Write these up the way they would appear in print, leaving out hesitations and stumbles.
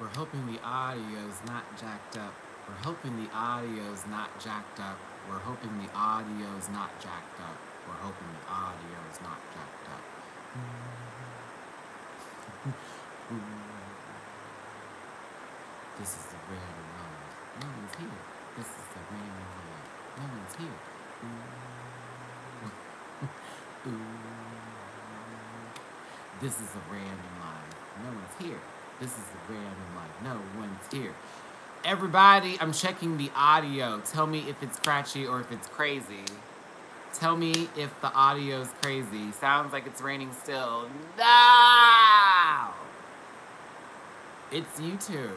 We're hoping the audio's not jacked up. We're hoping the audio's not jacked up. We're hoping the audio's not jacked up. We're hoping the audio's not jacked up. This is the random live. No one's here. This is the random live. No one's here. This is a random live. No one's here. This is a random live. No one's here. Everybody, I'm checking the audio. Tell me if it's scratchy or if it's crazy. Tell me if the audio's crazy. Sounds like it's raining still. No! It's YouTube.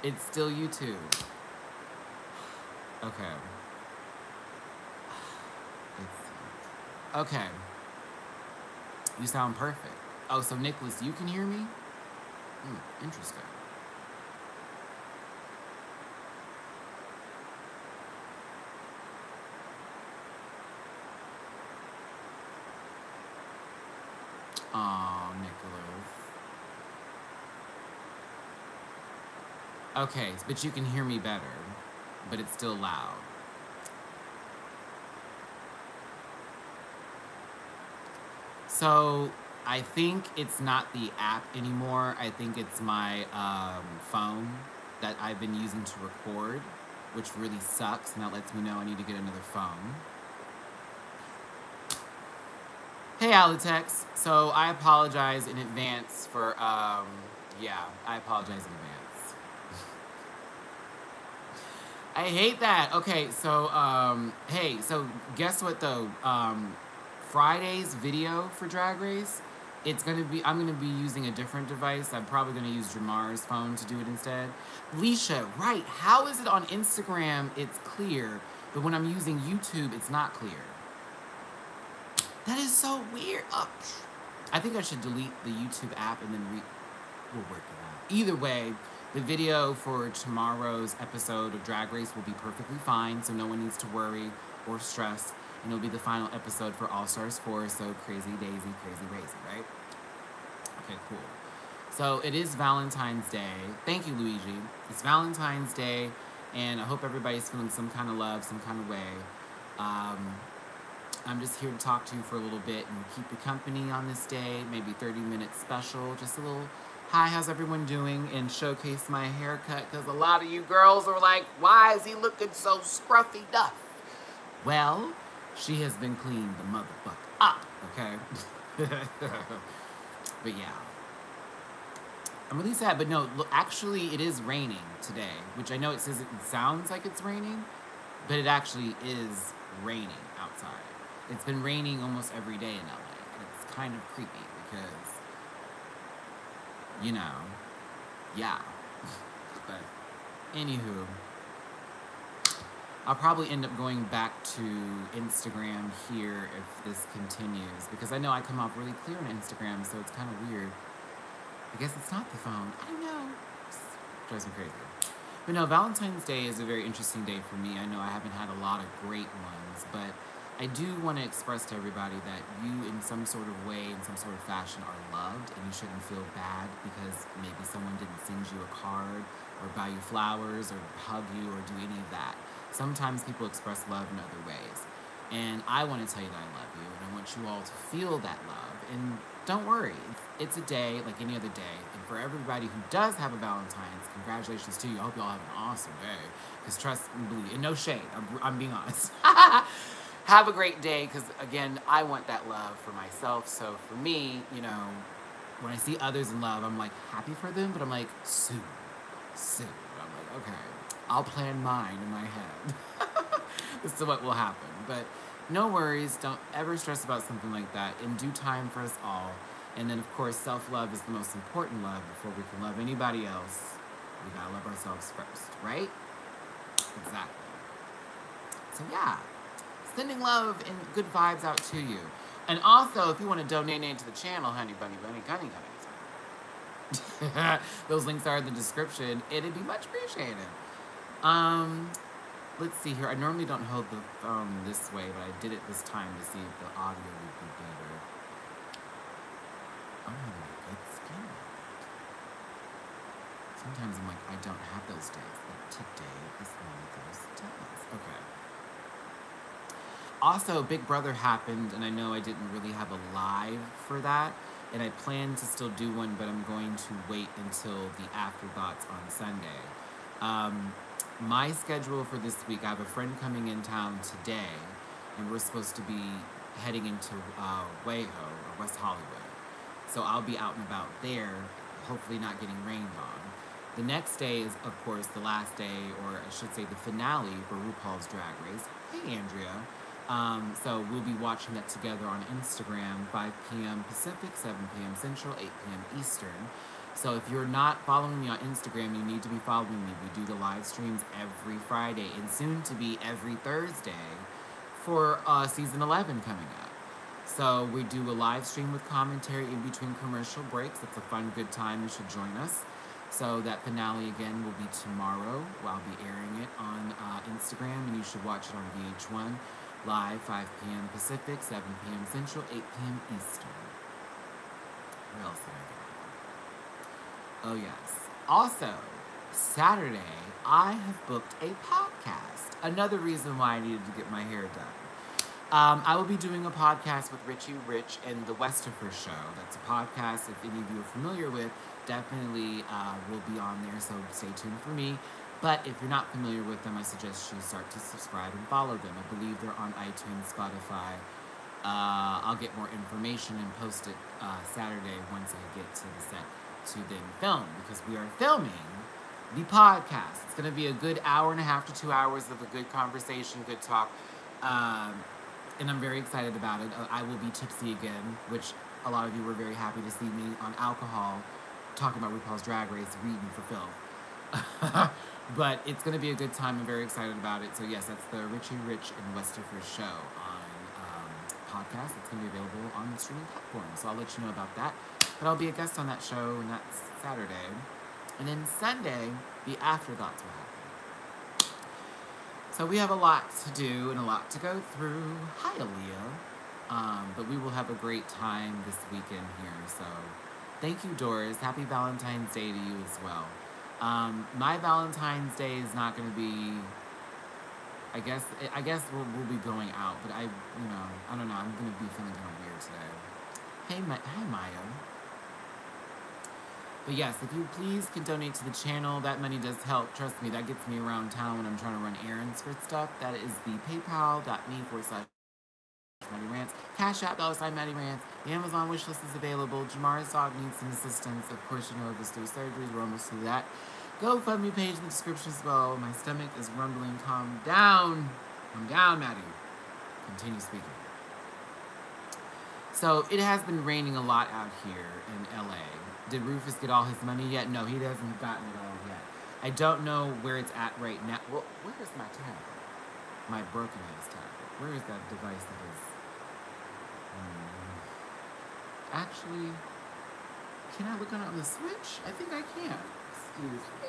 It's still YouTube. Okay. Okay. You sound perfect. Oh, so Nicholas, you can hear me? Interesting. Oh, Nicholas. Okay, but you can hear me better, but it's still loud. So I think it's not the app anymore. I think it's my phone that I've been using to record, which really sucks, and that lets me know I need to get another phone. Hey, Alitex. So I apologize in advance for, yeah, I apologize in advance. I hate that. Okay, so, hey, so guess what though? Friday's video for Drag Race, I'm gonna be using a different device. I'm probably gonna use Jamar's phone to do it instead. Leisha, right, how is it on Instagram it's clear, but when I'm using YouTube, it's not clear? That is so weird. Oh, I think I should delete the YouTube app and then we'll work it out. Either way, the video for tomorrow's episode of Drag Race will be perfectly fine, so no one needs to worry or stress. And it'll be the final episode for All Stars 4, so crazy daisy, crazy raisy, right? Okay, cool. So it is Valentine's Day. Thank you, Luigi. It's Valentine's Day, and I hope everybody's feeling some kind of love, some kind of way. I'm just here to talk to you for a little bit and keep you company on this day, maybe 30-minute special, just a little, hi, how's everyone doing, and showcase my haircut, because a lot of you girls are like, why is he looking so scruffy duff? Well, she has been cleaned the motherfucker up, okay? But yeah. I'm really sad, but no, look, actually it is raining today, which I know it says it sounds like it's raining, but it actually is raining outside. It's been raining almost every day in LA, and it's kind of creepy because, you know, yeah. But, anywho, I'll probably end up going back to Instagram here if this continues, because I know I come off really clear on Instagram, so it's kind of weird. I guess it's not the phone. I don't know. It drives me crazy. But no, Valentine's Day is a very interesting day for me. I know I haven't had a lot of great ones, but I do want to express to everybody that you, in some sort of way, in some sort of fashion, are loved, and you shouldn't feel bad because maybe someone didn't send you a card or buy you flowers or hug you or do any of that. Sometimes people express love in other ways, and I want to tell you that I love you, and I want you all to feel that love. And don't worry, it's a day like any other day, and for everybody who does have a Valentine's, congratulations to you. I hope y'all have an awesome day, because trust and believe, and no shade, I'm being honest. Have a great day, because again, I want that love for myself. So for me, you know, when I see others in love, I'm like happy for them, but I'm like, soon. I'm like, okay, I'll plan mine in my head. This is what will happen. But no worries, don't ever stress about something like that. In due time for us all. And then, of course, self-love is the most important love. Before we can love anybody else, we gotta love ourselves first, right? Exactly. So yeah, sending love and good vibes out to you. And also, if you want to donate to the channel, honey bunny, gunny. Those links are in the description. It'd be much appreciated. Let's see here. I normally don't hold the phone this way, but I did it this time to see if the audio would be better. Oh, it's good. Sometimes I'm like, I don't have those days, but today is one of those days. Okay. Also, Big Brother happened, and I know I didn't really have a live for that, and I plan to still do one, but I'm going to wait until the afterthoughts on Sunday. My schedule for this week, I have a friend coming in town today, and we're supposed to be heading into WeHo, or West Hollywood. So I'll be out and about there, hopefully not getting rained on. The next day is, of course, the last day, or I should say the finale for RuPaul's Drag Race. Hey, Andrea. So we'll be watching that together on Instagram, 5 p.m. Pacific, 7 p.m. Central, 8 p.m. Eastern. So if you're not following me on Instagram, you need to be following me. We do the live streams every Friday and soon to be every Thursday for season 11 coming up. So we do a live stream with commentary in between commercial breaks. It's a fun, good time. You should join us. So that finale again will be tomorrow. I'll be airing it on Instagram, and you should watch it on VH1 live, 5 p.m. Pacific, 7 p.m. Central, 8 p.m. Eastern. What else did I get? Oh yes. Also, Saturday I have booked a podcast. Another reason why I needed to get my hair done. I will be doing a podcast with Richie Rich and the Westifer Show. That's a podcast, if any of you are familiar with, definitely will be on there, so stay tuned for me. But if you're not familiar with them, I suggest you start to subscribe and follow them. I believe they're on iTunes, Spotify. I'll get more information and post it Saturday once I get to the set to then film, because we are filming the podcast. It's going to be a good hour and a half to 2 hours of a good conversation, good talk. And I'm very excited about it. I will be tipsy again, which a lot of you were very happy to see me on alcohol talking about RuPaul's Drag Race, reading for Phil. But it's going to be a good time. I'm very excited about it. So yes, that's the Richie Rich and Westifer Show on podcast. It's going to be available on the streaming platform. So I'll let you know about that. But I'll be a guest on that show, and that's Saturday. And then Sunday, the afterthoughts will happen. So we have a lot to do and a lot to go through. Hi, Aaliyah. But we will have a great time this weekend here. So thank you, Doris. Happy Valentine's Day to you as well. My Valentine's Day is not going to be, I guess we'll be going out, but I don't know, I'm going to be feeling kind of weird today. Hi, Maya. But yes, if you please can donate to the channel, that money does help. Trust me, that gets me around town when I'm trying to run errands for stuff. That is the paypal.me/Matty Rants. Cash App, $Matty Rants. The Amazon wishlist is available. Jamar's dog needs some assistance. Of course, you know, if it's through surgeries, we're almost through that. GoFundMe page in the description as well. My stomach is rumbling. Calm down. Calm down, Maddie. Continue speaking. So, it has been raining a lot out here in LA. Did Rufus get all his money yet? No, he hasn't gotten it all yet. I don't know where it's at right now. Well, where is my tablet? My broken-ass tablet. Where is that device that is... Actually, can I look on the Switch? I think I can. Excuse me.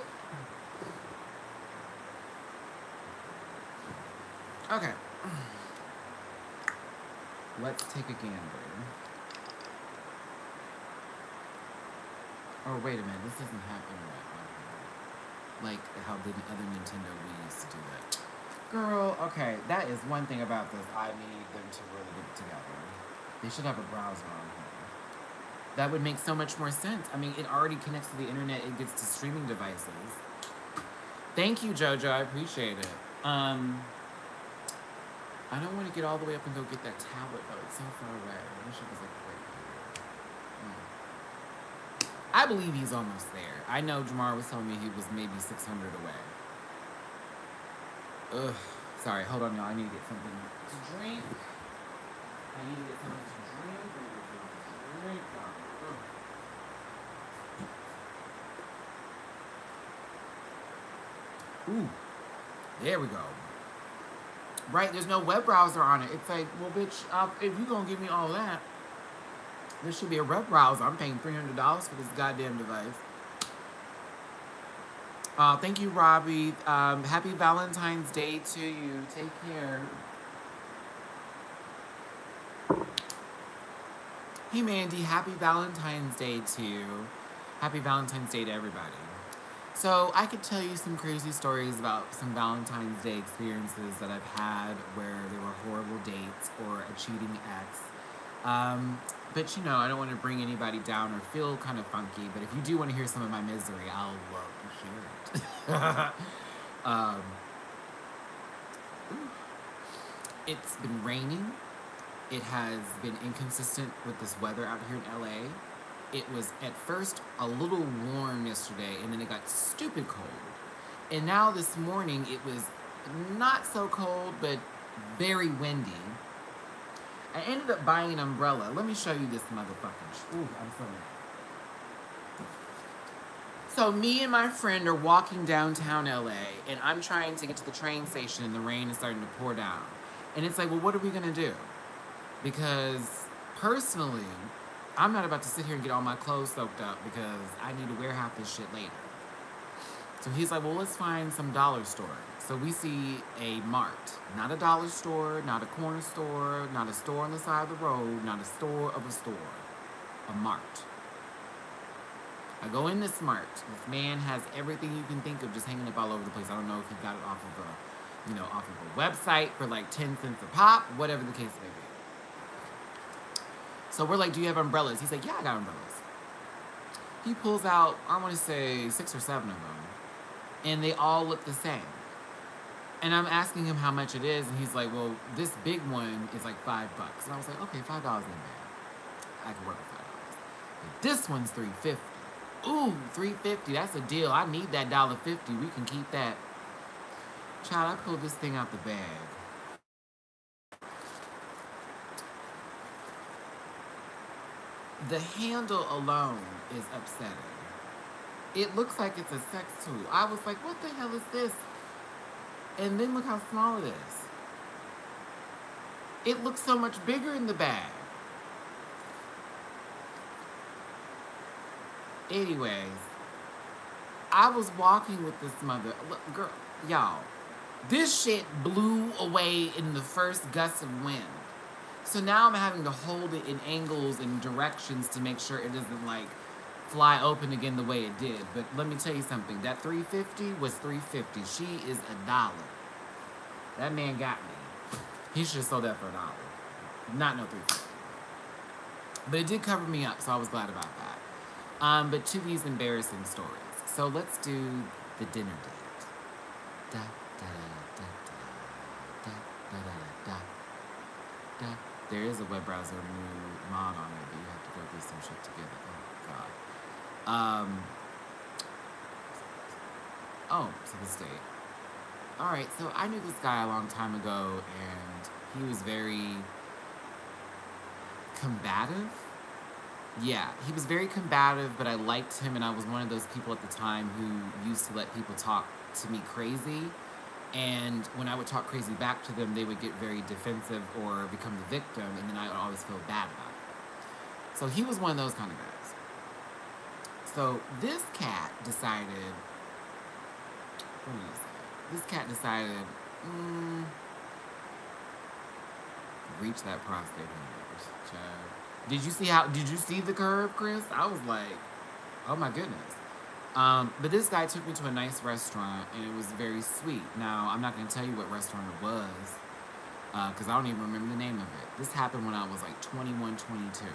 Okay. Let's take a gander. Oh, wait a minute. This isn't happening right. Like how the other Nintendo Wii used to do that. Girl, okay. That is one thing about this. I need them to really get it together. They should have a browser on here. That would make so much more sense. I mean, it already connects to the internet. It gets to streaming devices. Thank you, JoJo. I appreciate it. I don't want to get all the way up and go get that tablet, though. It's so far away. I wish it was, like, right here. I believe he's almost there. I know Jamar was telling me he was maybe 600 away. Ugh. Sorry. Hold on, y'all. I need to get something to drink. Ooh, there we go. Right, there's no web browser on it. It's like, well, bitch, if you're going to give me all that, there should be a web browser. I'm paying $300 for this goddamn device. Thank you, Robbie. Happy Valentine's Day to you. Take care. Hey, Mandy. Happy Valentine's Day to you. Happy Valentine's Day to everybody. So I could tell you some crazy stories about some Valentine's Day experiences that I've had where there were horrible dates or a cheating ex. But you know, I don't want to bring anybody down or feel kind of funky. But if you do want to hear some of my misery, I'll love to hear it. It's been raining. It has been inconsistent with this weather out here in LA. It was at first a little warm yesterday, and then it got stupid cold. And now this morning it was not so cold, but very windy. I ended up buying an umbrella. Let me show you this motherfucker. Ooh, I'm sorry. So me and my friend are walking downtown LA, and I'm trying to get to the train station, and the rain is starting to pour down. And it's like, well, what are we gonna do? Because personally, I'm not about to sit here and get all my clothes soaked up because I need to wear half this shit later. So he's like, well, let's find some dollar store. So we see a mart. Not a dollar store, not a corner store, not a store on the side of the road, not a store of a store. A mart. I go in this mart. This man has everything you can think of just hanging up all over the place. I don't know if he got it off of a website for like 10 cents a pop, whatever the case may be. So we're like, do you have umbrellas? He's like, yeah, I got umbrellas. He pulls out, I want to say 6 or 7 of them. And they all look the same. And I'm asking him how much it is. And he's like, well, this big one is like $5. And I was like, okay, $5 ain't bad. I can work with $5. But this one's $3.50. Ooh, $3.50. That's a deal. I need that $1.50. We can keep that. Child, I pulled this thing out the bag. The handle alone is upsetting. It looks like it's a sex tool. I was like, what the hell is this? And then look how small it is. It looks so much bigger in the bag. Anyways, I was walking with this mother. Look, girl, y'all, this shit blew away in the first gust of wind. So now I'm having to hold it in angles and directions to make sure it doesn't like fly open again the way it did. But let me tell you something. That $3.50 was $3.50. She is $1. That man got me. He should have sold that for $1. Not no $3.50. But it did cover me up, so I was glad about that. But to these embarrassing stories. So let's do the dinner date. Da da da da da da da da da. There is a web browser mod on it, but you have to go through some shit together. Oh, God. So this date. Alright, so I knew this guy a long time ago, and he was very combative. Yeah, he was very combative, but I liked him, and I was one of those people at the time who used to let people talk to me crazy. And when I would talk crazy back to them, they would get very defensive or become the victim, and then I would always feel bad about it. So he was one of those kind of guys. So this cat decided, what do you say? This cat decided, reach that prostate child. Did you see the curve, Chris? I was like, oh my goodness. But this guy took me to a nice restaurant, and it was very sweet. Now, I'm not going to tell you what restaurant it was, because I don't even remember the name of it. This happened when I was like 21, 22.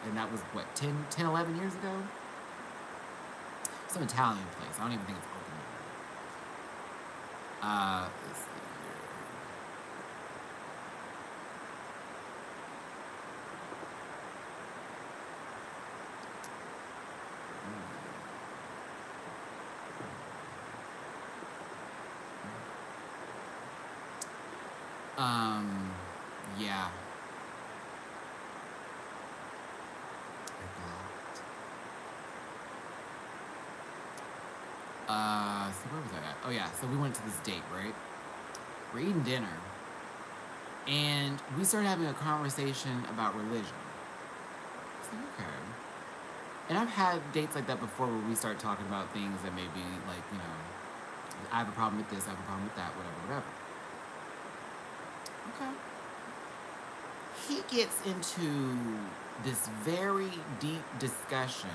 And that was, what, 10, 11 years ago? Some Italian place. I don't even think it's open anymore. Let's see here. Yeah. So where was I at? Oh yeah, so we went to this date, right? We're eating dinner, and we started having a conversation about religion. It's like, okay. And I've had dates like that before where we start talking about things that may be like, you know, I have a problem with this, I have a problem with that, whatever. Okay. He gets into this very deep discussion.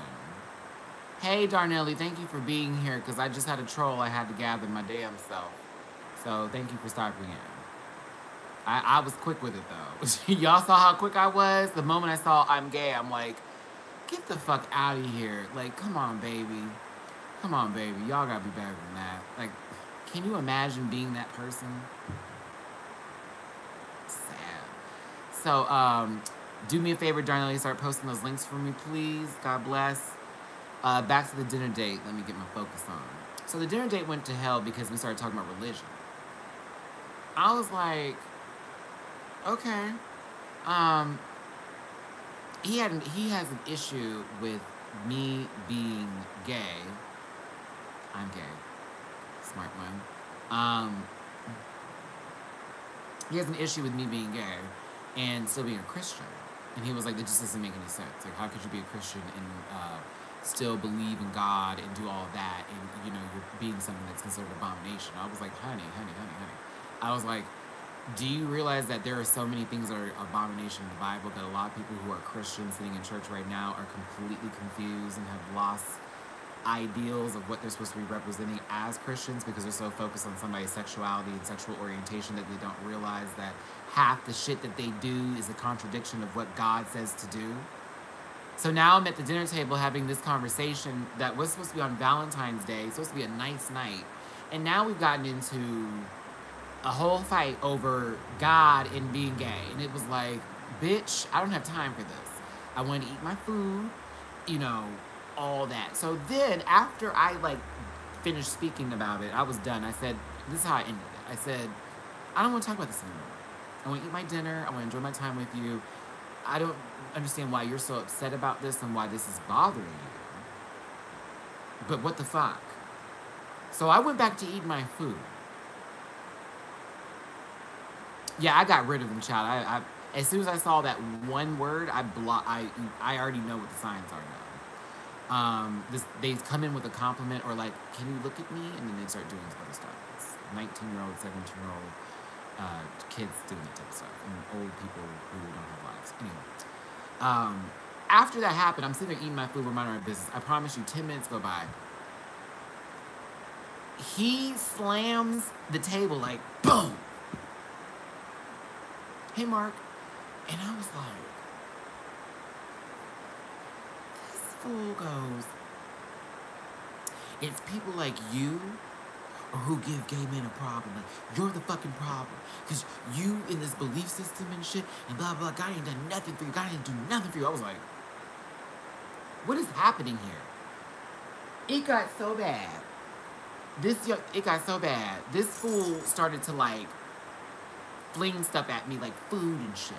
Hey, Darnelli, thank you for being here, because I just had a troll I had to gather my damn self. So thank you for stopping in. I was quick with it, though. Y'all saw how quick I was? The moment I saw I'm gay, I'm like, get the fuck out of here. Like, come on, baby. Come on, baby. Y'all gotta be better than that. Like, can you imagine being that person? Sad. So, do me a favor, Darnelli, start posting those links for me, please. God bless. Back to the dinner date. Let me get my focus on. So the dinner date went to hell because we started talking about religion. I was like, okay. He has an issue with me being gay. I'm gay. Smart one. He has an issue with me being gay and still being a Christian. And he was like, that just doesn't make any sense. Like, how could you be a Christian and still believe in God and do all of that, and, you know, you're being something that's considered abomination? I was like, honey. I was like, do you realize that there are so many things that are abomination in the Bible that a lot of people who are Christians sitting in church right now are completely confused and have lost ideals of what they're supposed to be representing as Christians because they're so focused on somebody's sexuality and sexual orientation that they don't realize that half the shit that they do is a contradiction of what God says to do. So now I'm at the dinner table having this conversation that was supposed to be on Valentine's Day. It's supposed to be a nice night. And now we've gotten into a whole fight over God and being gay. And it was like, bitch, I don't have time for this. I want to eat my food, you know, all that. So then after I like finished speaking about it, I was done. I said, this is how I ended it. I said, I don't want to talk about this anymore. I want to eat my dinner. I want to enjoy my time with you. I don't understand why you're so upset about this and why this is bothering you. But what the fuck? So I went back to eat my food. Yeah, I got rid of them, child. I as soon as I saw that one word, I already know what the signs are now. They come in with a compliment or like, can you look at me? And then they start doing other stuff. It's 19-year-old, 17-year-old kids doing that type of stuff, and old people who don't have lives. Anyway, after that happened, I'm sitting there eating my food, minding my business. I promise you, 10 minutes go by. He slams the table like, boom. Hey, Mark. And I was like, this fool goes, it's people like you or who give gay men a problem. Like, you're the fucking problem. Because you in this belief system and shit, and blah, blah, God ain't done nothing for you. God ain't do nothing for you. I was like, what is happening here? It got so bad. It got so bad. This fool started to, like, fling stuff at me, like food and shit.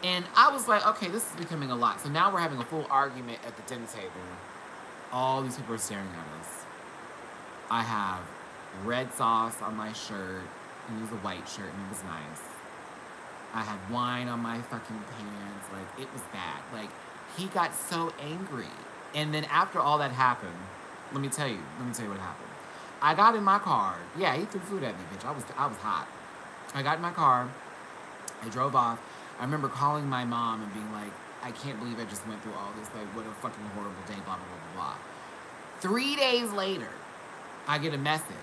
And I was like, okay, this is becoming a lot. So now we're having a full argument at the dinner table. All these people are staring at us. I have red sauce on my shirt, and it was a white shirt, and it was nice. I had wine on my fucking pants. Like, it was bad. Like, he got so angry. And then after all that happened, let me tell you what happened. I got in my car. Yeah, he threw food at me, bitch. I was hot. I got in my car. I drove off. I remember calling my mom and being like, I can't believe I just went through all this. Like, what a fucking horrible day, blah, blah, blah, blah, blah. 3 days later, I get a message.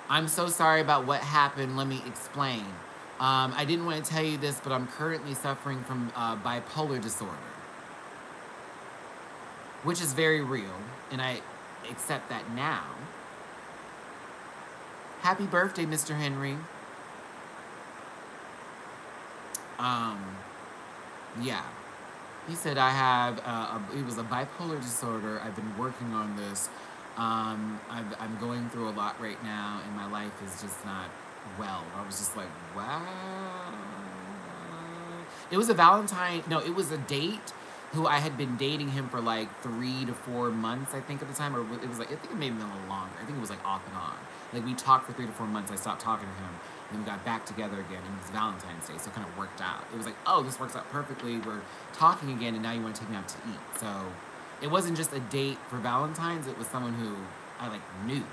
I'm so sorry about what happened. Let me explain. I didn't want to tell you this, but I'm currently suffering from bipolar disorder, which is very real, and I accept that now. Happy birthday, Mr. Henry. Yeah. He said I have, it was a bipolar disorder. I've been working on this. I'm going through a lot right now, and my life is just not well. I was just like, wow. It was a it was a date who I had been dating him for like 3 to 4 months, I think, at the time. Or it was like, I think it may have been a little longer. I think it was like off and on. Like, we talked for 3 to 4 months. I stopped talking to him. And we got back together again, and it was Valentine's Day, so it kind of worked out. It was like, oh, this works out perfectly. We're talking again, and now you want to take me out to eat. So it wasn't just a date for Valentine's. It was someone who I, like, knew.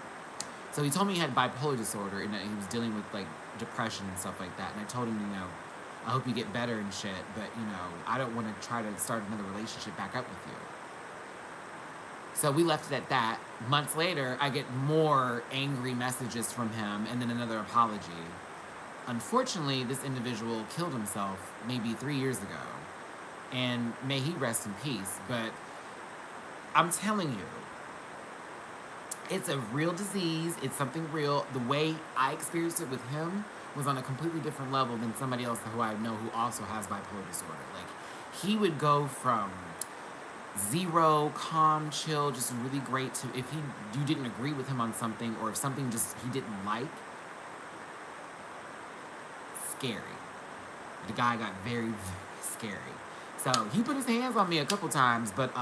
So he told me he had bipolar disorder, and that he was dealing with, like, depression and stuff like that. And I told him, you know, I hope you get better and shit, but, you know, I don't want to try to start another relationship back up with you. So we left it at that. Months later, I get more angry messages from him and then another apology. Unfortunately, this individual killed himself maybe 3 years ago. And may he rest in peace. But I'm telling you, it's a real disease. It's something real. The way I experienced it with him was on a completely different level than somebody else who I know who also has bipolar disorder. Like, he would go from zero, calm, chill, just really great to if you didn't agree with him on something, or if something just he didn't like, scary. The guy got very, very scary. So he put his hands on me a couple times, but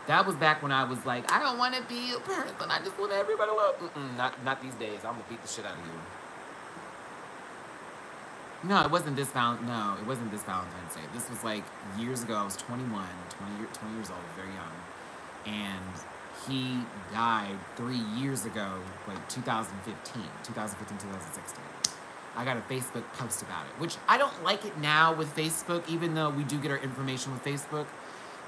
that was back when I was like, I don't want to be a person. I just want everybody to love. Not these days. I'm gonna beat the shit out of you. No, it wasn't this Valentine's Day. This was like years ago. I was 21, 20 years old, very young. And he died 3 years ago, like 2015, 2016. I got a Facebook post about it, which I don't like it now with Facebook, even though we do get our information with Facebook.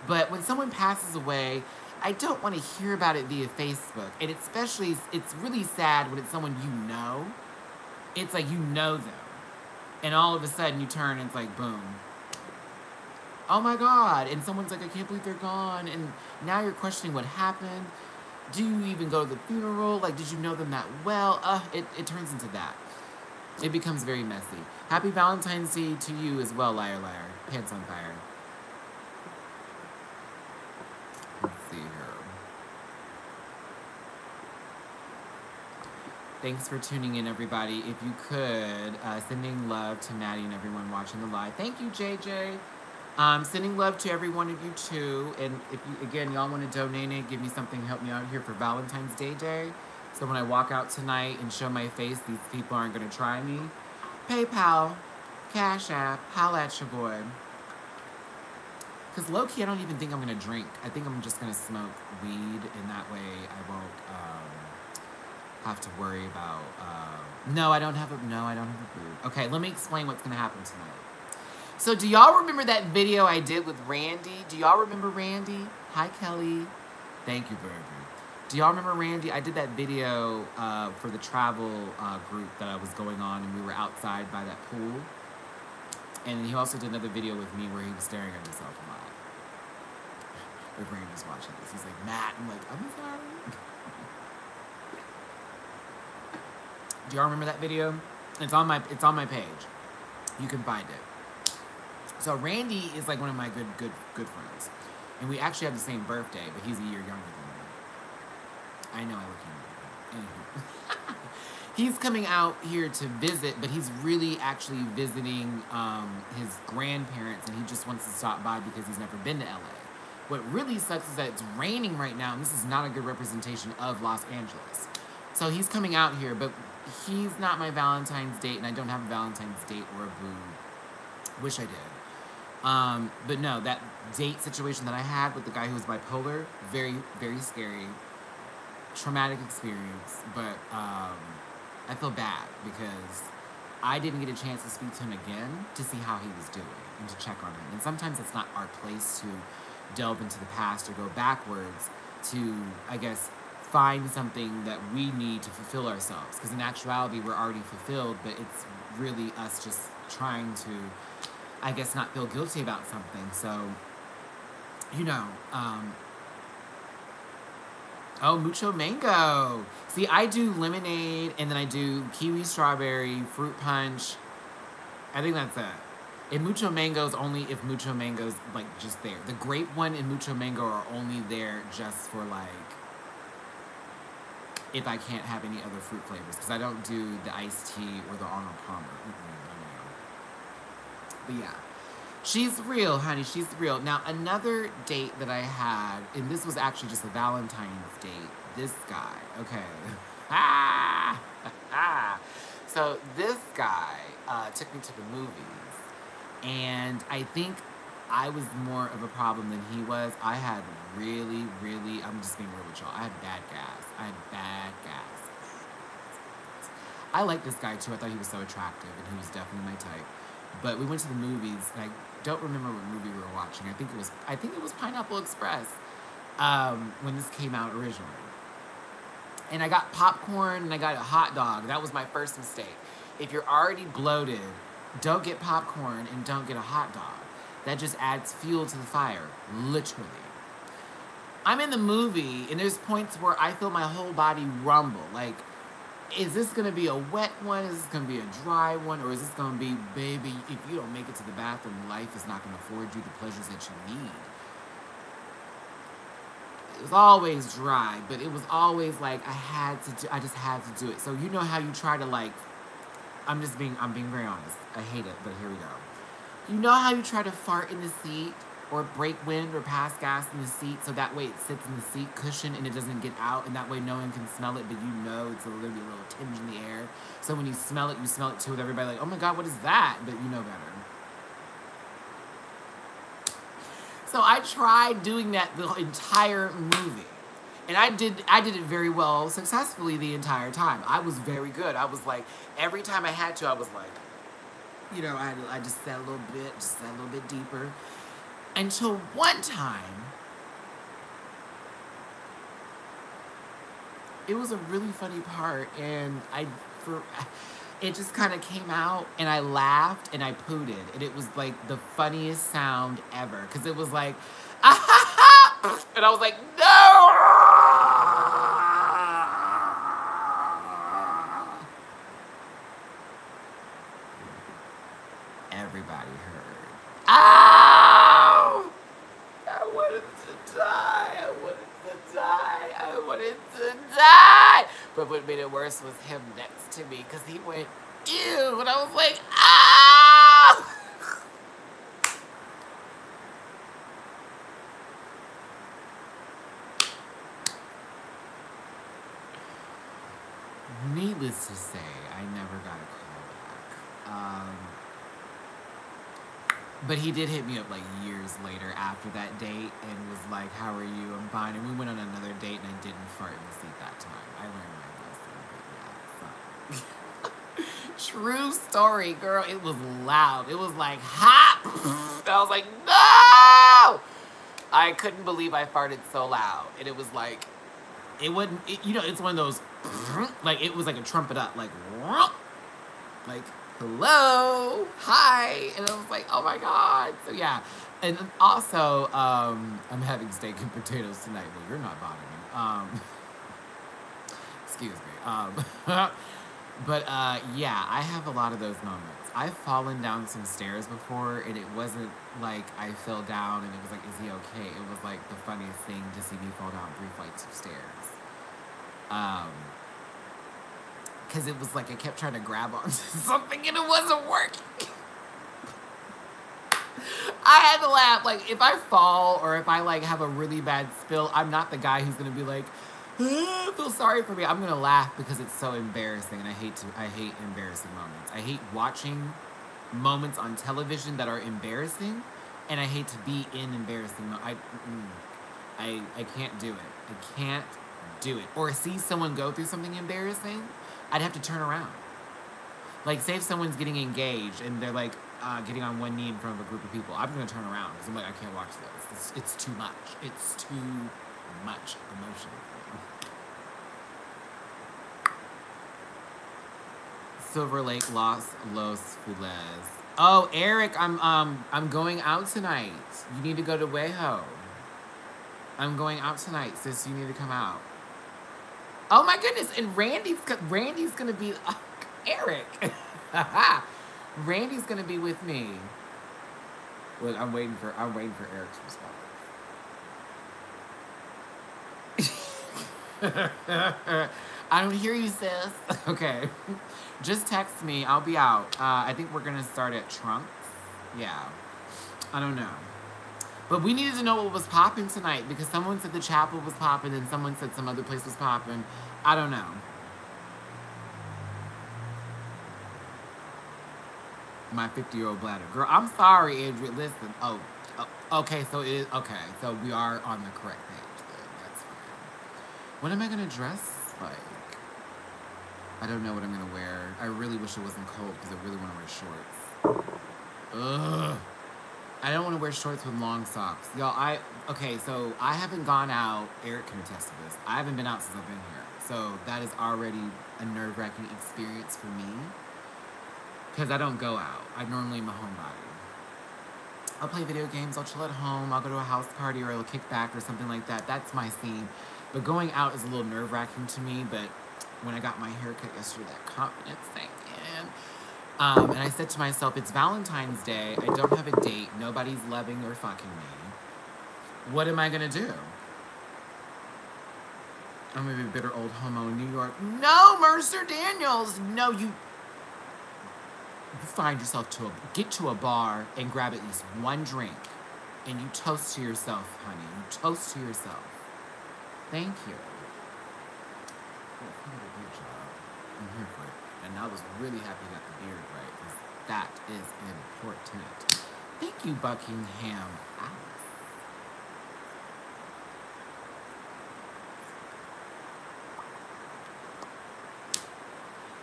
But when someone passes away, I don't want to hear about it via Facebook. And especially, it's really sad when it's someone you know. It's like you know them. And all of a sudden you turn and it's like, boom. Oh my God. And someone's like, I can't believe they're gone. And now you're questioning what happened. Do you even go to the funeral? Like, did you know them that well? It turns into that. It becomes very messy. Happy Valentine's Day to you as well, liar, liar. Pants on fire. Let's see here. Thanks for tuning in, everybody. If you could, sending love to Maddie and everyone watching the live. Thank you, JJ. Sending love to every one of you, too. And if you, again, y'all want to donate it, give me something, help me out here for Valentine's Day. So when I walk out tonight and show my face, these people aren't going to try me. PayPal, Cash App, holla at your boy. Because low-key, I don't even think I'm going to drink. I think I'm just going to smoke weed, and that way I won't have to worry about... No, I don't have a boob. Okay, let me explain what's going to happen tonight. So do y'all remember that video I did with Randy? Do y'all remember Randy? Hi, Kelly. Thank you, baby. Do y'all remember Randy? I did that video for the travel group that I was going on, and we were outside by that pool. And he also did another video with me where he was staring at himself a lot. If Randy's watching this, he's like, Matt. I'm like, I'm sorry. Do y'all remember that video? It's on my page. You can find it. So Randy is like one of my good friends, and we actually have the same birthday, but he's a year younger than me. I know I look younger. Anywho. He's coming out here to visit, but he's really actually visiting his grandparents, and he just wants to stop by because he's never been to LA. What really sucks is that it's raining right now, and this is not a good representation of Los Angeles. So he's coming out here, but he's not my Valentine's date, and I don't have a Valentine's date or a boo. Wish I did. But no, that date situation that I had with the guy who was bipolar, very, very scary. Traumatic experience, but I feel bad because I didn't get a chance to speak to him again to see how he was doing and to check on him. And sometimes it's not our place to delve into the past or go backwards to, I guess, find something that we need to fulfill ourselves. Because in actuality, we're already fulfilled, but it's really us just trying to, I guess, not feel guilty about something. So, you know, oh, mucho mango. See, I do lemonade, and then I do kiwi strawberry, fruit punch. I think that's it. And mucho mango's only if mucho mango's, like, just there. The grape one and mucho mango are only there just for, like, if I can't have any other fruit flavors. Because I don't do the iced tea or the Arnold Palmer. But yeah. She's real, honey. She's real. Now, another date that I had, and this was actually just a Valentine's date. This guy, okay. So this guy took me to the movies, and I think I was more of a problem than he was. I had really, I'm just being real with y'all. I had bad gas. I liked this guy, too. I thought he was so attractive, and he was definitely my type. But we went to the movies, and I don't remember what movie we were watching. I think it was Pineapple Express. when this came out originally. And I got popcorn and I got a hot dog. That was my first mistake. If you're already bloated, don't get popcorn and don't get a hot dog. That just adds fuel to the fire, literally. I'm in the movie and there's points where I feel my whole body rumble. Like, is this gonna be a wet one? Is this gonna be a dry one? Or is this gonna be, baby, if you don't make it to the bathroom, life is not gonna afford you the pleasures that you need? It was always dry, but it was always like I just had to do it. So you know how you try to like, I'm being very honest. I hate it, but here we go. You know how you try to fart in the seat or break wind or pass gas in the seat so that way it sits in the seat cushion and it doesn't get out, and that way no one can smell it, but you know it's going to be a little tinge in the air. So when you smell it too with everybody like, oh my God, what is that? But you know better. So I tried doing that the entire movie. And I did it very well, successfully the entire time. I was very good. I was like, every time I had to, I was like, you know, I just sat a little bit deeper. Until one time, it was a really funny part, and it just kind of came out, and I laughed, and I pooted, and it was like the funniest sound ever, because it was like, ah ha ha, and I was like, no! Everybody heard. Ow! I wanted to die. I wanted to die. But what made it worse was him next to me, because he went, ew, and I was like, ow! Needless to say, I never got a call back. But he did hit me up like years later after that date and was like, how are you? I'm fine. And we went on another date and I didn't fart in the seat that time. I learned my lesson, but yeah. So. True story, girl. It was loud. It was like, hot. And I was like, no! I couldn't believe I farted so loud. And it was like, it wouldn't, you know, it's one of those, like, it was like a trumpet up, like, hello, hi, and I was like, oh my God. So yeah, and also, I'm having steak and potatoes tonight. Well, you're not bothering me. Excuse me. But yeah, I have a lot of those moments. I've fallen down some stairs before, and it wasn't like I fell down and it was like, is he okay? It was like the funniest thing to see me fall down 3 flights of stairs. Because it was like I kept trying to grab onto something and it wasn't working. I had to laugh. Like, if I fall or if I, like, have a really bad spill, I'm not the guy who's going to be like, feel sorry for me. I'm going to laugh because it's so embarrassing, and I hate embarrassing moments. I hate watching moments on television that are embarrassing, and I hate to be in embarrassing moments. I can't do it. I can't do it. Or see someone go through something embarrassing, I'd have to turn around. Like, say if someone's getting engaged and they're like getting on one knee in front of a group of people, I'm gonna turn around because I'm like, I can't watch this. It's too much. It's too much emotion. Silver Lake, Los Feliz. Oh, Eric, I'm going out tonight. You need to go to WeHo. I'm going out tonight, sis. You need to come out. Oh my goodness! And Randy's gonna be Eric. Randy's gonna be with me. Well, I'm waiting for Eric's response. I don't hear you, sis. Okay. Just text me. I'll be out. I think we're gonna start at Trunks. Yeah. I don't know. But we needed to know what was popping tonight because someone said the chapel was popping and someone said some other place was popping. I don't know. My 50-year-old bladder. Girl, I'm sorry, Andrea. Listen. Oh, okay. So it is. Okay. So we are on the correct page then. That's fine. What am I going to dress like? I don't know what I'm going to wear. I really wish it wasn't cold because I really want to wear shorts. Ugh. I don't want to wear shorts with long socks. Y'all, okay, so I haven't gone out. Eric can attest to this. I haven't been out since I've been here. So that is already a nerve-wracking experience for me. Because I don't go out. I normally am a homebody. I'll play video games. I'll chill at home. I'll go to a house party or a kickback or something like that. That's my scene. But going out is a little nerve-wracking to me. But when I got my haircut yesterday, that confidence sank in. And I said to myself, it's Valentine's Day. I don't have a date. Nobody's loving or fucking me. What am I going to do? I'm going to be a bitter old homo in New York. No, Mercer Daniels. No, you find yourself get to a bar and grab at least one drink. And you toast to yourself, honey. You toast to yourself. Thank you. You did a good job. I'm here for it. And I was really happy you got the beard right, because that is important. Thank you, Buckingham Alice.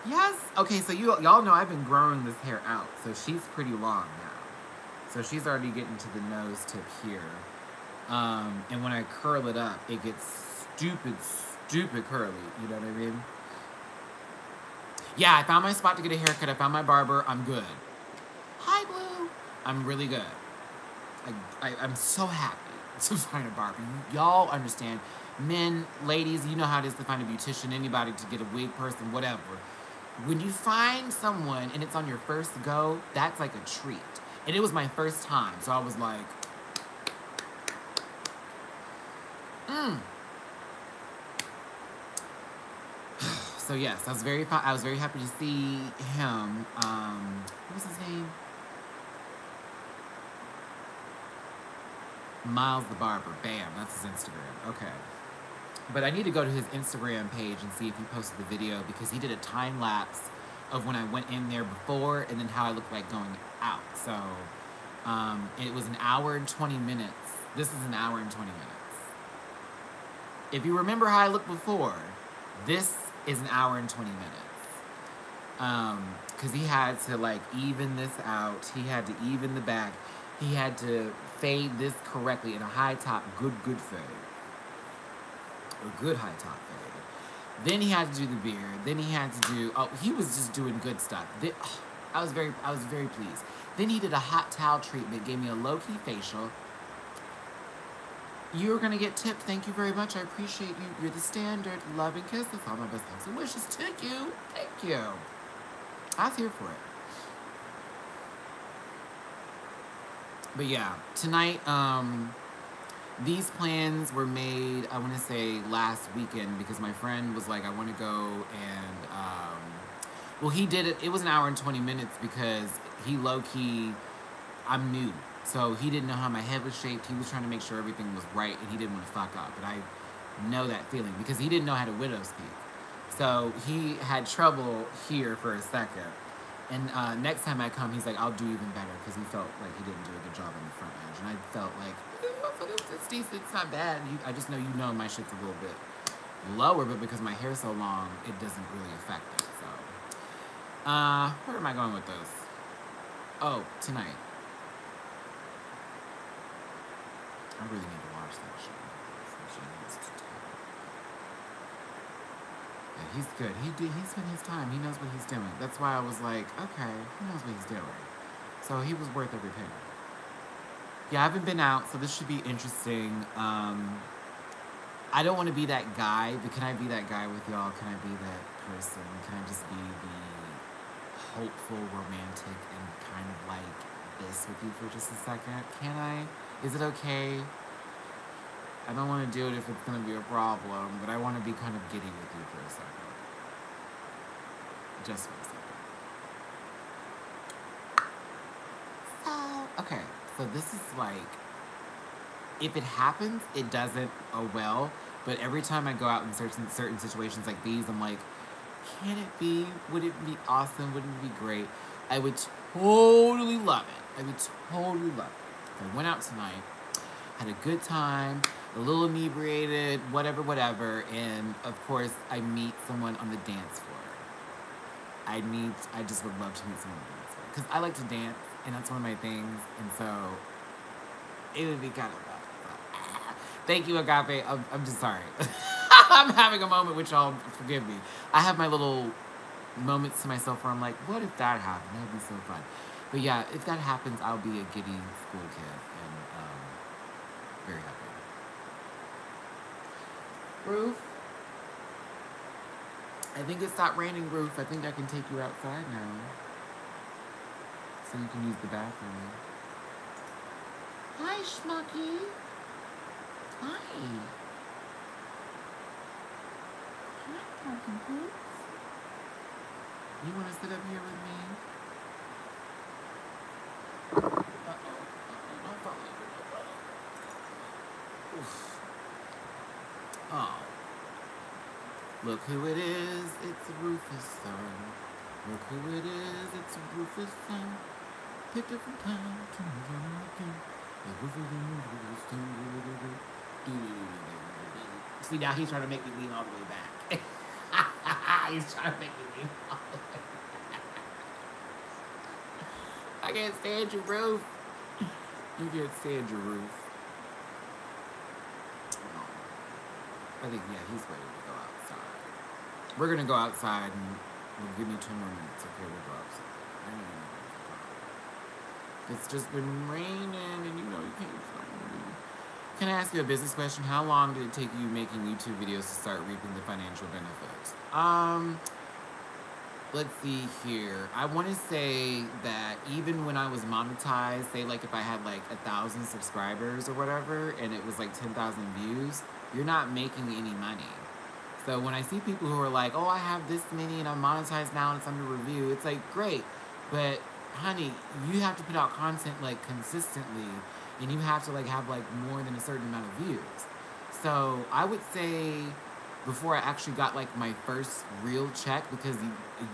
Yes. Okay, so y'all know I've been growing this hair out, so she's pretty long now. So she's already getting to the nose tip here. And when I curl it up, it gets stupid curly. You know what I mean? Yeah, I found my spot to get a haircut. I found my barber. I'm good. Hi, Blue. I'm really good. I'm so happy to find a barber. Y'all understand. Men, ladies, you know how it is to find a beautician, anybody, to get a wig person, whatever. When you find someone and it's on your first go, that's like a treat. And it was my first time, so I was like, So yes, I was very happy to see him. What was his name? Miles the Barber. Bam, that's his Instagram. Okay. But I need to go to his Instagram page and see if he posted the video, because he did a time lapse of when I went in there before and then how I looked like going out. So it was an hour and 20 minutes. This is an hour and 20 minutes. If you remember how I looked before, this is an hour and 20 minutes. Because he had to like even this out. He had to even the back. He had to fade this correctly in a high top, good fade. A good high top fade. Then he had to do the beard. Then he had to do, he was just doing good stuff. I was very pleased. Then he did a hot towel treatment, gave me a low-key facial. You're gonna get tipped. Thank you very much. I appreciate you. You're the standard. Love and kisses. All my best hugs and wishes to you. Thank you. I was here for it. But yeah, tonight, these plans were made, I want to say, last weekend, because my friend was like, I want to go and, well, he did it. It was an hour and 20 minutes because he low-key, I'm new. So he didn't know how my head was shaped. He was trying to make sure everything was right, and he didn't want to fuck up. But I know that feeling because he didn't know how to widow's peak. So he had trouble here for a second. And next time I come, he's like, I'll do even better, because he felt like he didn't do a good job on the front edge. And I felt like, it's decent, it's not bad. I just know my shit's a little bit lower, but because my hair's so long, it doesn't really affect it. So, where am I going with this? Oh, tonight. I really need to watch that show. Yeah, he's good. He spent his time. He knows what he's doing. That's why I was like, okay, he knows what he's doing. So he was worth every penny. Yeah, I haven't been out, so this should be interesting. I don't want to be that guy, but can I be that guy with y'all? Can I be that person? Can I just be the hopeful, romantic, and kind of like this with you for just a second? Can I? Is it okay? I don't want to do it if it's going to be a problem, but I want to be kind of giddy with you for a second. Just for a second. So, okay. So this is like, if it happens, it doesn't, oh well. But every time I go out in certain situations like these, I'm like, can it be? Would it be awesome? Wouldn't it be great? I would totally love it. I would totally love it. I went out tonight, had a good time, a little inebriated, whatever, and of course I meet someone on the dance floor. I just would love to meet someone on the dance floor, because I like to dance, and that's one of my things, and so It would be kind of rough. Thank you, Agape. I'm just sorry. I'm having a moment, which y'all forgive me. I have my little moments to myself where I'm like, what if that happened? That would be so fun. But yeah, if that happens, I'll be a giddy school kid and very happy. Ruth, I think it stopped raining, Ruth. I think I can take you outside now. So you can use the bathroom. Hi, Schmucky. Hi. Hi, Talking Poops. You want to sit up here with me? Oof. Oh. Look who it is. It's Rufus' son. Look who it is. It's Rufus' son. Picked up from town. See, now he's trying to make me lean all the way back. He's trying to make me lean all the way back. I can't stand your roof. You can't stand your roof. I think, yeah, he's ready to go outside. We're going to go outside and give me 2 more minutes. Okay, we'll go outside. It's just been raining and you know you can't find me. Can I ask you a business question? How long did it take you making YouTube videos to start reaping the financial benefits? Let's see here. I want to say that even when I was monetized, say like if I had like 1,000 subscribers or whatever, and it was like 10,000 views, you're not making any money. So when I see people who are like, oh, I have this many and I'm monetized now and it's under review, it's like, great, but honey, you have to put out content like consistently, and you have to like have like more than a certain amount of views. So I would say before I actually got like my first real check, because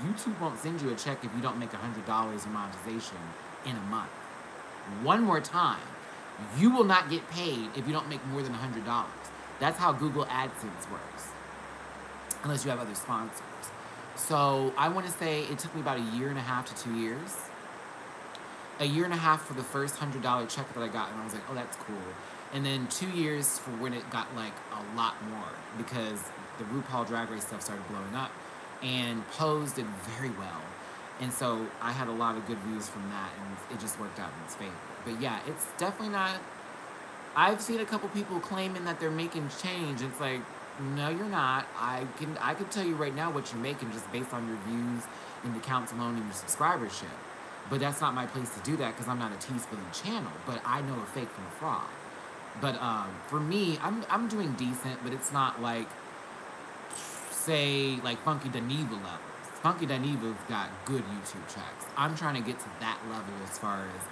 YouTube won't send you a check if you don't make $100 in monetization in a month. One more time, you will not get paid if you don't make more than $100. That's how Google AdSense works, unless you have other sponsors. So I want to say it took me about 1.5 to 2 years. 1.5 for the first $100 check that I got, and I was like, oh, that's cool. And then 2 years for when it got like a lot more, because the RuPaul Drag Race stuff started blowing up, and Pose did very well. And so I had a lot of good views from that, and it just worked out in its favor. But yeah, it's definitely not. I've seen a couple people claiming that they're making change. It's like, no, you're not. I can tell you right now what you're making just based on your views and the counts alone and your subscribership. But that's not my place to do that because I'm not a tea-spilling channel. But I know a fake from a fraud. But for me, I'm doing decent, but it's not like, say, like Funky Dineva levels. Funky Dineva's got good YouTube checks. I'm trying to get to that level as far as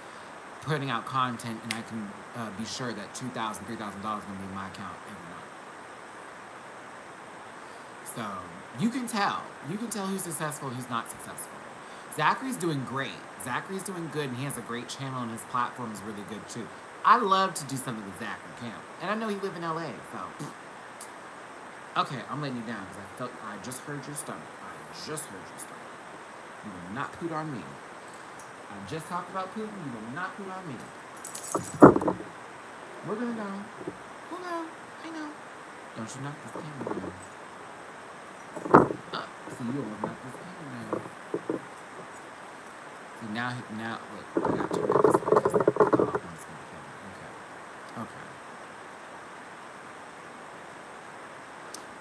putting out content, and I can be sure that $2,000, $3,000 is going to be in my account every month. So you can tell. You can tell who's successful and who's not successful. Zachary's doing great. Zachary's doing good, and he has a great channel, and his platform is really good too. I love to do something with Zachary Camp, and I know he lives in LA. So okay, I'm letting you down because I just heard your stomach. I just heard your stomach. You will not poot on me. I just talked about pooping. You will not poot on me. We're gonna go. We'll go. I know. Don't you knock this camera down. See, you almost knocked this camera down. See, now, look, I got to turn this way. Okay.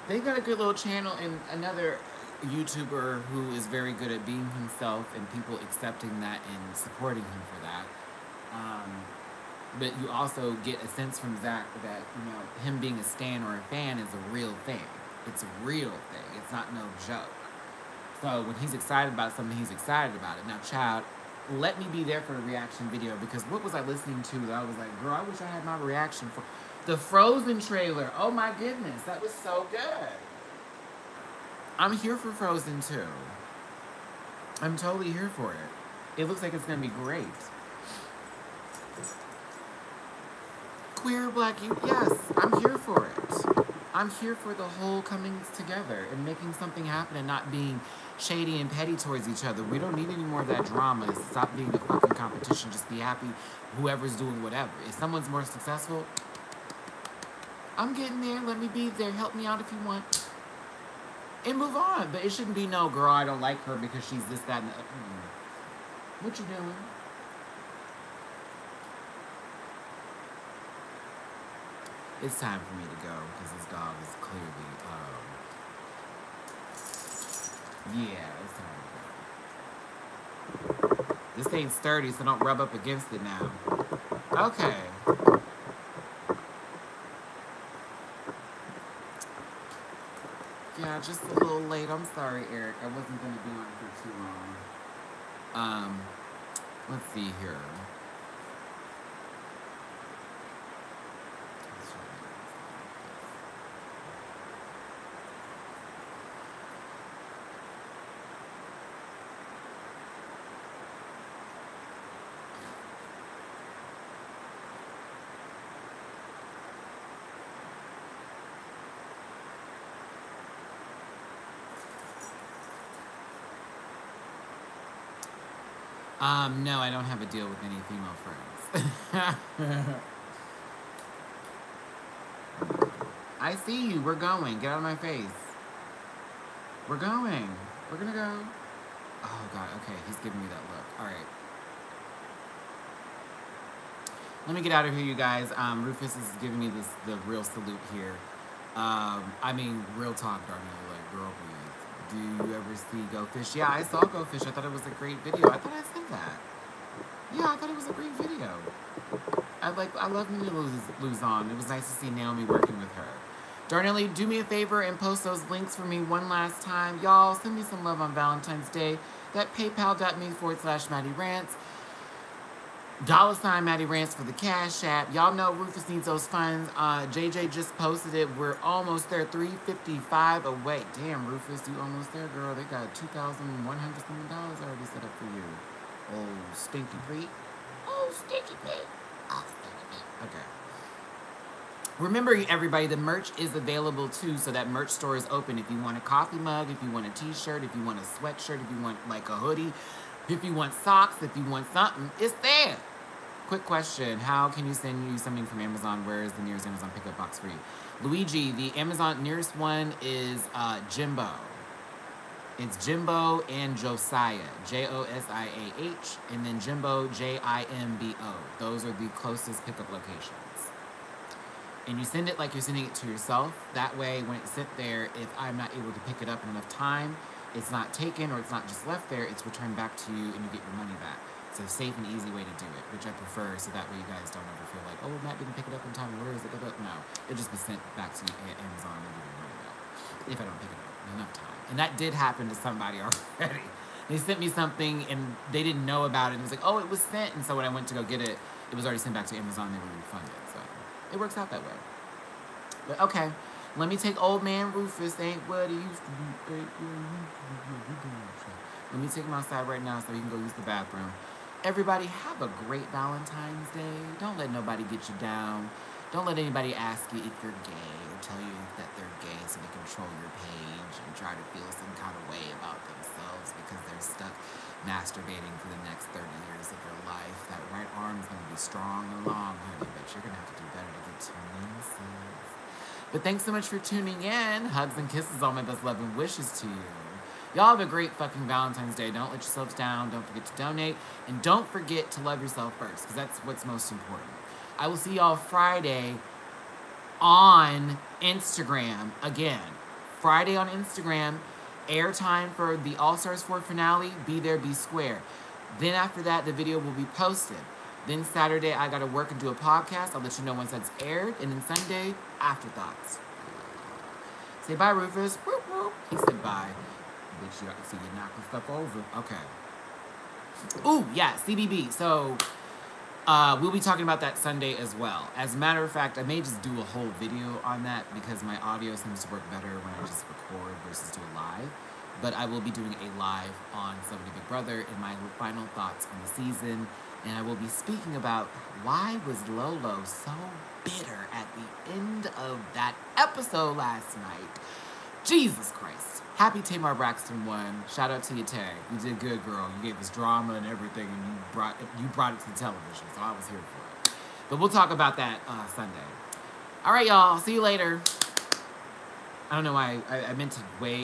They got a good little channel, and another YouTuber who is very good at being himself and people accepting that and supporting him for that. But you also get a sense from Zach that, you know, him being a stan or a fan is a real thing. It's a real thing. It's not no joke. So when he's excited about something, he's excited about it. Now, child, let me be there for the reaction video, because what was I listening to that I was like, girl, I wish I had my reaction for the Frozen trailer. Oh my goodness, that was so good. I'm here for Frozen too. I'm totally here for it. It looks like it's gonna be great. Queer Black youth, yes, I'm here for it. I'm here for the whole coming together and making something happen and not being shady and petty towards each other. We don't need any more of that drama. Stop being a fucking competition. Just be happy whoever's doing whatever. If someone's more successful, I'm getting there. Let me be there. Help me out if you want. And move on. But it shouldn't be, no, girl, I don't like her because she's this, that, and the other. What you doing? It's time for me to go because this dog is clearly, yeah, it's time to go. This ain't sturdy, so don't rub up against it now. Okay. Yeah, just a little late. I'm sorry, Eric. I wasn't going to be on for too long. Let's see here. No, I don't have a deal with any female friends. I see you. We're going. Get out of my face. We're going. We're gonna go. Oh, God. Okay, he's giving me that look. All right. Let me get out of here, you guys. Rufus is giving me the real salute here. I mean, real talk, Darnell. Like, girl, please. Do you ever see Go Fish? Yeah, I saw Go Fish. I thought it was a great video. I thought I said that. Yeah, I thought it was a great video. I love Mimi Luzon. It was nice to see Naomi working with her. Darnelly, do me a favor and post those links for me one last time. Y'all, send me some love on Valentine's Day. That paypal.me/Matty Rants. $ Matty Rants for the Cash App. Y'all know Rufus needs those funds. JJ just posted it. We're almost there. $355 away. Damn, Rufus, you almost there, girl. They got $2,100 something already set up for you. Oh, stinky Pete. Oh, stinky Pete. Oh, stinky Pete. Okay. Remember, everybody, the merch is available too. So that merch store is open. If you want a coffee mug, if you want a t-shirt, if you want a sweatshirt, if you want like a hoodie, if you want socks, if you want something, it's there. Quick question. How can you send you something from Amazon? Where is the nearest Amazon pickup box for you? Luigi, the Amazon nearest one is Jimbo. It's Jimbo and Josiah. Josiah. And then Jimbo, Jimbo. Those are the closest pickup locations. And you send it like you're sending it to yourself. That way, when it's sent there, if I'm not able to pick it up in enough time, it's not taken or it's not just left there, it's returned back to you and you get your money back. It's a safe and easy way to do it, which I prefer, so that way you guys don't ever feel like, oh, Matt didn't pick it up in time, where is it? No, it'll just be sent back to you at Amazon and give you your money back, if I don't pick it up in enough time. And that did happen to somebody already. They sent me something and they didn't know about it, and it was like, oh, it was sent, and so when I went to go get it, it was already sent back to Amazon, and they were refunded, so it works out that way. But okay, let me take old man Rufus, ain't what he used to be. Let me take him outside right now so he can go use the bathroom. Everybody, have a great Valentine's Day. Don't let nobody get you down. Don't let anybody ask you if you're gay or tell you that they're gay so they control your page and try to feel some kind of way about themselves because they're stuck masturbating for the next 30 years of their life. That right arm's going to be strong and long, honey, but you're going to have to do better to get to menses. But thanks so much for tuning in. Hugs and kisses, all my best love and wishes to you. Y'all have a great fucking Valentine's Day. Don't let yourselves down. Don't forget to donate. And don't forget to love yourself first, because that's what's most important. I will see y'all Friday on Instagram. Again, Friday on Instagram. Airtime for the All-Stars 4 finale. Be there, be square. Then after that, the video will be posted. Then Saturday, I got to work and do a podcast. I'll let you know once that's aired. And then Sunday, afterthoughts. Say bye, Rufus. Whoop, whoop. He said bye. Bitch, you see you knocking stuff over. Okay. Ooh, yeah, CBB. So, we'll be talking about that Sunday as well. As a matter of fact, I may just do a whole video on that because my audio seems to work better when I just record versus do a live. But I will be doing a live on Celebrity Big Brother and my final thoughts on the season. And I will be speaking about why was Lolo so bitter at the end of that episode last night. Jesus Christ. Happy Tamar Braxton won. Shout out to you, Tay. You did good, girl. You gave us drama and everything, and you brought it to television, so I was here for it. But we'll talk about that Sunday. All right, y'all. See you later. I don't know why I meant to wait.